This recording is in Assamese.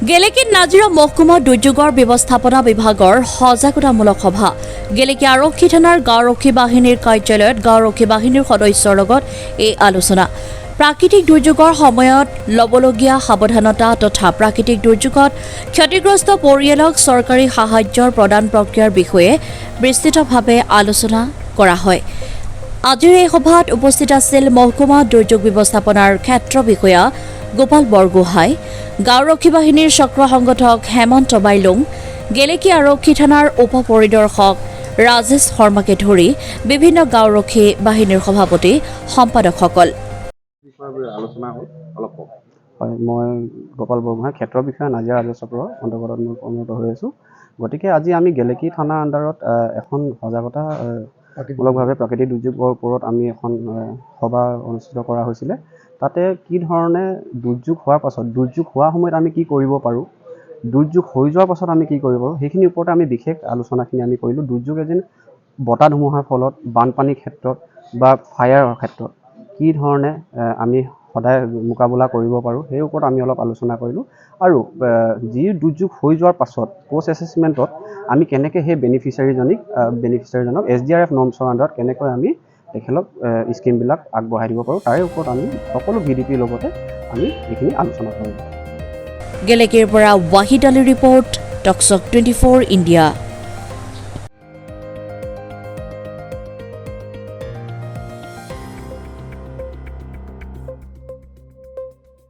গেলেকীত নাজিৰা মহকুমা দুৰ্যোগৰ ব্যৱস্থাপনা বিভাগৰ সজাগতামূলক সভা গেলেকী আৰক্ষী থানাৰ গাঁওৰক্ষী বাহিনীৰ কাৰ্যালয়ত গাঁওৰক্ষী বাহিনীৰ সদস্যৰ লগত এই আলোচনা প্ৰাকৃতিক দুৰ্যোগৰ সময়ত লবলগীয়া সাৱধানতা তথা প্ৰাকৃতিক দুৰ্যোগত ক্ষতিগ্ৰস্ত পৰিয়ালক চৰকাৰী সাহায্যৰ প্ৰদান প্ৰক্ৰিয়াৰ বিষয়ে বিস্তৃতভাৱে আলোচনা কৰা হয়। আজিৰ এই সভাত উপস্থিত আছিল মহকুমা দুৰ্যোগ ব্যৱস্থাপনাৰ ক্ষেত্ৰ বিষয়া গোপাল বৰগোহাঁই, গাঁওৰক্ষী বাহিনীৰ চক্ৰ সংগঠক হেমন্ত বাইলুং, গেলেকী আৰক্ষী থানাৰ উপ পৰিদৰ্শক ৰাজেশ শৰ্মাকে ধৰি বিভিন্ন গাঁওৰক্ষী বাহিনীৰ সভাপতি সম্পাদকসকল। হয়, মই গোপাল বৰগোহাঁই ক্ষেত্ৰৰ বিষয়া নাজিৰা ৰাজহ চক্ৰৰ অন্তৰ্গত মই কৰ্মৰত হৈ আছোঁ। গতিকে আজি আমি গেলেকী থানাৰ আণ্ডাৰত এখন সজাগতামূলকভাৱে প্ৰাকৃতিক দুৰ্যোগৰ ওপৰত আমি এখন সভা অনুষ্ঠিত কৰা হৈছিলে। তাতে কি ধৰণে দুৰ্যোগ হোৱাৰ পাছত দুৰ্যোগ হোৱা সময়ত আমি কি কৰিব পাৰোঁ, দুৰ্যোগ হৈ যোৱাৰ পাছত আমি কি কৰিব পাৰোঁ, সেইখিনিৰ ওপৰতে আমি বিশেষ আলোচনাখিনি আমি কৰিলোঁ। দুৰ্যোগ এদিন বতাহ ধুমুহাৰ ফলত বানপানীৰ ক্ষেত্ৰত বা ফায়াৰৰ ক্ষেত্ৰত কি ধৰণে আমি সদায় মোকাবিলা কৰিব পাৰোঁ সেই ওপৰত আমি অলপ আলোচনা কৰিলোঁ। আৰু যি দুৰ্যোগ হৈ যোৱাৰ পাছত পষ্ট এছেছমেণ্টত আমি কেনেকৈ সেই বেনিফিচিয়াৰীজনক SDRF নৰ্মছৰ আণ্ডাৰত কেনেকৈ আমি তেখেতক স্কিমবিলাক আগবঢ়াই দিব পাৰোঁ তাৰে ওপৰত আমি সকলো VDPৰ লগতে আমি এইখিনি আলোচনা কৰিলোঁ। গেলেকীৰ পৰা ৱাহিদ আলীৰ ৰিপৰ্ট, টকছক 24 ইণ্ডিয়া।